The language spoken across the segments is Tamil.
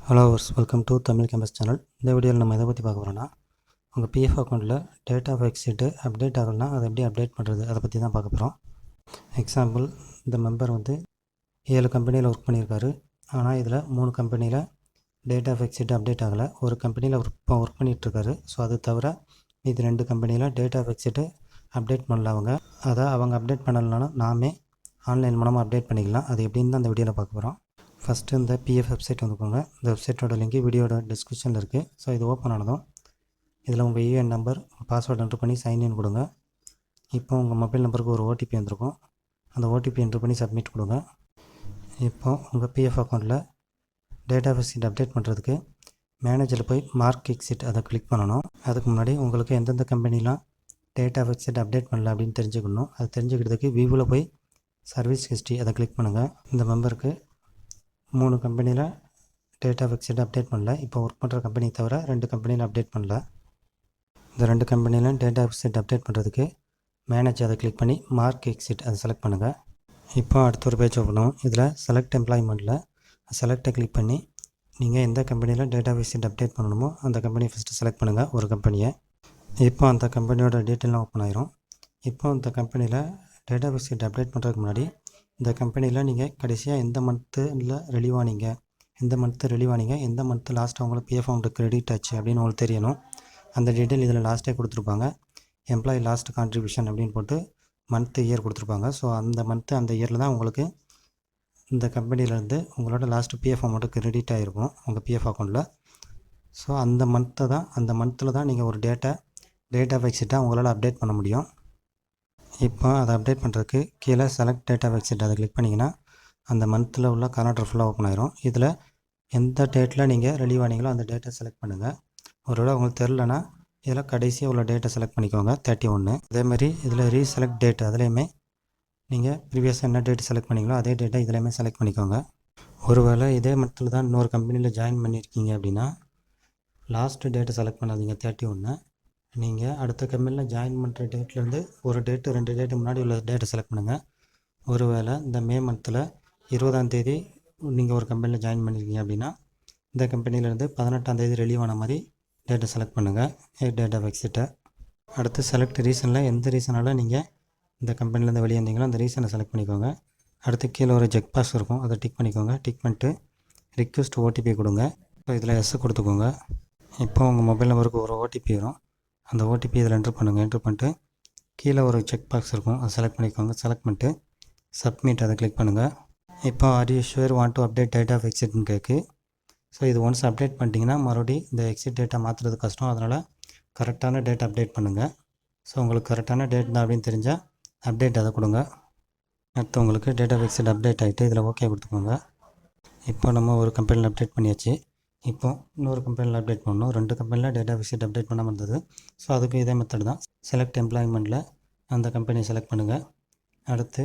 Hello welcome to Tamil campus channel. இந்த வீடியோவில் நம்ம எதை பற்றி பார்க்க போகிறோம்னா, உங்கள் பிஎஃப் அக்கௌண்ட்டில் டேட் ஆஃப் எக்ஸிட்டு அப்டேட் ஆகலைன்னா அதை எப்படி அப்டேட் பண்ணுறது அதை பற்றி தான் பார்க்க போகிறோம். எக்ஸாம்பிள், இந்த மெம்பர் 7 கம்பெனியில் ஒர்க் பண்ணியிருக்காரு. ஆனால் இதில் 3 கம்பெனியில் டேட் ஆஃப் எக்ஸிட் அப்டேட் ஆகலை. ஒரு கம்பெனியில் ஒர்க் பண்ணிகிட்ருக்காரு. ஸோ அது தவிர இது 2 கம்பெனியில் டேட் ஆஃப் எக்ஸிட்டு அப்டேட் பண்ணல. அவங்க அப்டேட் பண்ணலைனாலும் நாமே ஆன்லைன் மூலமாக அப்டேட் பண்ணிக்கலாம். அது எப்படின்னு தான் இந்த வீடியோவில் பார்க்க போகிறோம். ஃபஸ்ட்டு இந்த பிஎஃப் வெப்சைட் வந்துக்கோங்க. இந்த வெப்சைட்டோட லிங்க் வீடியோட டிஸ்கிரிப்ஷனில் இருக்குது. ஸோ இது ஓப்பன் ஆனதும் இதில் உங்கள் யூஏஎன் நம்பர், பாஸ்வேர்டு என்ட்ரு பண்ணி சைன்இன் கொடுங்க. இப்போ உங்கள் மொபைல் நம்பருக்கு ஒரு ஓடிபி வந்திருக்கும். அந்த ஓடிபி என்ட்ரு பண்ணி சப்மிட் கொடுங்க. இப்போ உங்கள் பிஎஃப் அக்கௌண்ட்டில் டேட்டா ஆஃப் எக்ஸிட் அப்டேட் பண்ணுறதுக்கு மேனேஜரில் போய் மார்க் எக்ஸிட் அதை கிளிக் பண்ணணும். அதுக்கு முன்னாடி உங்களுக்கு எந்தெந்த கம்பெனிலாம் டேட்டா ஆஃப் எக்ஸிட் அப்டேட் பண்ணல அப்படின்னு தெரிஞ்சுக்கணும். அது தெரிஞ்சுக்கிறதுக்கு வியூவில் போய் சர்வீஸ் ஹிஸ்ட்ரி அதை கிளிக் பண்ணுங்கள். இந்த மெம்பருக்கு 3 கம்பெனியில் டேட் ஆஃப் எக்ஸிட் அப்டேட் பண்ணல. இப்போ ஒர்க் பண்ணுற கம்பெனி தவிர 2 கம்பெனியில் அப்டேட் பண்ணல. இந்த 2 கம்பெனியில் டேட்டா ஆஃப் எக்ஸிட் அப்டேட் பண்ணுறதுக்கு மேனேஜ் அதை கிளிக் பண்ணி மார்க் எக்ஸிட் அதை செலக்ட் பண்ணுங்கள். இப்போ அடுத்த ஒரு பேஜ் ஓப்பன் ஆகும். இதில் செலக்ட் எம்ப்ளாய்மெண்ட்டில் செலக்டை கிளிக் பண்ணி நீங்கள் எந்த கம்பெனியில் டேட்டா ஆஃப் எக்ஸிட் அப்டேட் பண்ணணுமோ அந்த கம்பெனியை ஃபஸ்ட்டு செலக்ட் பண்ணுங்கள், ஒரு கம்பெனியை. இப்போ அந்த கம்பெனியோட டீட்டெயிலாம் ஓப்பன் ஆயிரும். இப்போ இந்த கம்பெனியில் டேட்டா ஆஃப் எக்ஸிட் அப்டேட் பண்ணுறதுக்கு முன்னாடி இந்த கம்பெனியில் நீங்கள் கடைசியாக எந்த மந்த்தில் ரிலீவ் ஆனீங்க, எந்த மந்த்து லாஸ்ட்டாக உங்களுக்கு பிஎஃப் அமௌண்ட்டு கிரெடிட் ஆச்சு அப்படின்னு உங்களுக்கு தெரியணும். அந்த டீட்டெயில் இதில் லாஸ்ட்டே கொடுத்துருப்பாங்க. எம்ப்ளாயி லாஸ்ட் கான்ட்ரிபியூஷன் அப்படின்னு போட்டு மந்த்து இயர் கொடுத்துருப்பாங்க. ஸோ அந்த மந்த்து அந்த இயரில் தான் உங்களுக்கு இந்த கம்பெனியிலேருந்து உங்களோட லாஸ்ட்டு பிஎஃப் அமௌண்ட்டு கிரெடிட் ஆகிருக்கும் உங்கள் பிஎஃப் அக்கௌண்ட்டில். ஸோ அந்த மந்தில் தான் நீங்கள் ஒரு டேட் ஆஃப் எக்ஸிட்டாக உங்களால் அப்டேட் பண்ண முடியும். இப்போ அதை அப்டேட் பண்ணுறதுக்கு கீழே செலக்ட் டேட் ஆஃப் எக்ஸிட் அதை கிளிக் பண்ணிங்கன்னா அந்த மந்தில் உள்ள காலண்டர் ஃபுல்லாக ஓப்பன் ஆயிரும். இதில் எந்த டேட்டில் நீங்கள் ரிலீவ் ஆனீங்களோ அந்த டேட்டை செலக்ட் பண்ணுங்கள். ஒருவேளை உங்களுக்கு தெரிலனா இதில் கடைசியாக உள்ள டேட்டை செலக்ட் பண்ணிக்கோங்க, 31. அதேமாதிரி இதில் ரீசெலக்ட் டேட் அதுலேயுமே நீங்கள் ப்ரீவியஸாக என்ன டேட் செலக்ட் பண்ணிங்களோ அதே டேட்டை இதுலேயுமே செலக்ட் பண்ணிக்கோங்க. ஒருவேளை இதே மந்தில் தான் இன்னொரு கம்பெனியில் ஜாயின் பண்ணியிருக்கீங்க அப்படின்னா லாஸ்ட்டு டேட்டை செலக்ட் பண்ணாதீங்க, 31. நீங்கள் அடுத்த கம்பெனியில் ஜாயின் பண்ணுற டேட்லேருந்து ஒரு டேட்டு 2 டேட்டு முன்னாடி உள்ள டேட்டை செலக்ட் பண்ணுங்கள். ஒருவேளை இந்த மே மந்தில் 20ஆம் தேதி நீங்கள் ஒரு கம்பெனியில் ஜாயின் பண்ணியிருக்கீங்க அப்படின்னா இந்த கம்பெனியிலேருந்து 18ஆம் தேதி ரிலீவ் ஆன மாதிரி டேட்டை செலக்ட் பண்ணுங்கள், டேட் ஆஃப் எக்ஸிட்டை. அடுத்து செலக்ட் ரீசனில் எந்த ரீசனால் நீங்கள் இந்த கம்பெனிலேருந்து வெளியே வந்தீங்களோ அந்த ரீசனை செலக்ட் பண்ணிக்கோங்க. அடுத்து கீழே ஒரு செக் பாக்ஸ் இருக்கும், அதை டிக் பண்ணிக்கோங்க. டிக் பண்ணிட்டு ரிக்வெஸ்ட் ஓடிபி கொடுங்க. இப்போ இதில் எஸ் கொடுத்துக்கோங்க. இப்போ உங்கள் மொபைல் நம்பருக்கு ஒரு ஓடிபி வரும். அந்த ஓடிபி இதில் என்ட்ரு பண்ணுங்கள். என்ட்ரு பண்ணிட்டு கீழே ஒரு செக் பாக்ஸ் இருக்கும், அதை செலக்ட் பண்ணிக்கோங்க. செலக்ட் பண்ணிட்டு சப்மிட் அதை கிளிக் பண்ணுங்கள். இப்போ are you sure want to update date of எக்ஸிட்னு கேட்கு. ஸோ இது ஒன்ஸ் அப்டேட் பண்ணிட்டீங்கன்னா மறுபடியும் இந்த எக்ஸிட் டேட்டா மாற்றுறது கஷ்டம். அதனால் கரெக்டான டேட் அப்டேட் பண்ணுங்கள். ஸோ உங்களுக்கு கரெக்டான டேட் தான் அப்படின்னு தெரிஞ்சால் அப்டேட் அதை கொடுங்க. அடுத்து உங்களுக்கு டேட் ஆஃப் எக்ஸிட் அப்டேட் ஆகிட்டு இதில் ஓகே கொடுத்துக்கோங்க. இப்போ நம்ம ஒரு கம்பெனியில் அப்டேட் பண்ணியாச்சு. இப்போ இன்னொரு கம்பெனியில் அப்டேட் பண்ணணும். 2 கம்பெனியில் டேட்டா ஆஃப் எக்ஸிட் அப்டேட் பண்ணாமல் இருந்தது. ஸோ அதுக்கு இதே மெத்தட் தான். செலக்ட் எம்ப்ளாய்மெண்ட்டில் அந்த கம்பெனியை செலக்ட் பண்ணுங்கள். அடுத்து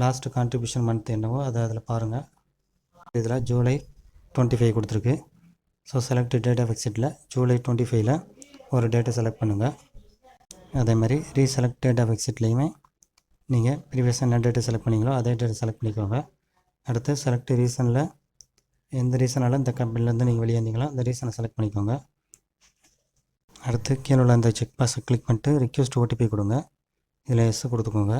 லாஸ்ட்டு கான்ட்ரிபியூஷன் மந்த் என்னவோ அதை அதில் பாருங்கள். இதில் ஜூலை 25 கொடுத்துருக்கு. ஸோ செலக்ட் டேட் ஆஃப் எக்ஸிட்டில் ஜூலை 25ல் ஒரு டேட்டை செலக்ட் பண்ணுங்கள். அதேமாதிரி ரீசெலக்ட் டேட் ஆஃப் எக்ஸிட்லேயுமே நீங்கள் ப்ரீவியஸாக என்ன டேட்டை செலக்ட் பண்ணிங்களோ அதே டேட்டை செலக்ட் பண்ணிக்கோங்க. அடுத்து செலக்ட் ரீசனில் எந்த ரீசனால் இந்த கம்பெனிலேருந்து நீங்கள் வெளியே வந்தீங்களோ அந்த ரீசனை செலக்ட் பண்ணிக்கோங்க. அடுத்து கீழே உள்ள அந்த செக் பாக்ஸை கிளிக் பண்ணிட்டு ரிக்வெஸ்ட் ஓடிபி கொடுங்க. இதில் எஸ் கொடுத்துக்கோங்க.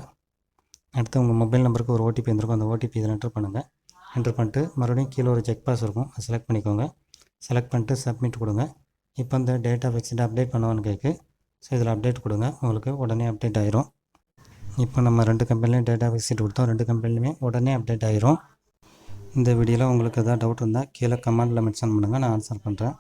அடுத்து உங்கள் மொபைல் நம்பருக்கு ஒரு ஓடிபி வந்துருக்கும். அந்த ஓடிபி இதில் என்ட்ரு பண்ணுங்கள். என்ட்ரு பண்ணிட்டு மறுபடியும் கீழே ஒரு செக் பாக்ஸ் இருக்கும், அதை செலக்ட் பண்ணிக்கோங்க. செலக்ட் பண்ணிட்டு சப்மிட் கொடுங்க. இப்போ இந்த டேட் ஆஃப் எக்ஸிட் அப்டேட் பண்ணுவான்னு கேட்கு. ஸோ இதில் அப்டேட் கொடுங்க, உங்களுக்கு உடனே அப்டேட் ஆயிரும். இப்போ நம்ம 2 கம்பெனிலையும் டேட் ஆஃப் எக்ஸிட் கொடுத்தோம். 2 கம்பெனிலுமே உடனே அப்டேட் ஆயிரும். இந்த வீடியோவில் உங்களுக்கு எதாவது டவுட் இருந்தால் கீழே கமெண்டில் மென்ஷன் பண்ணுங்கள், நான் ஆன்சர் பண்ணுறேன்.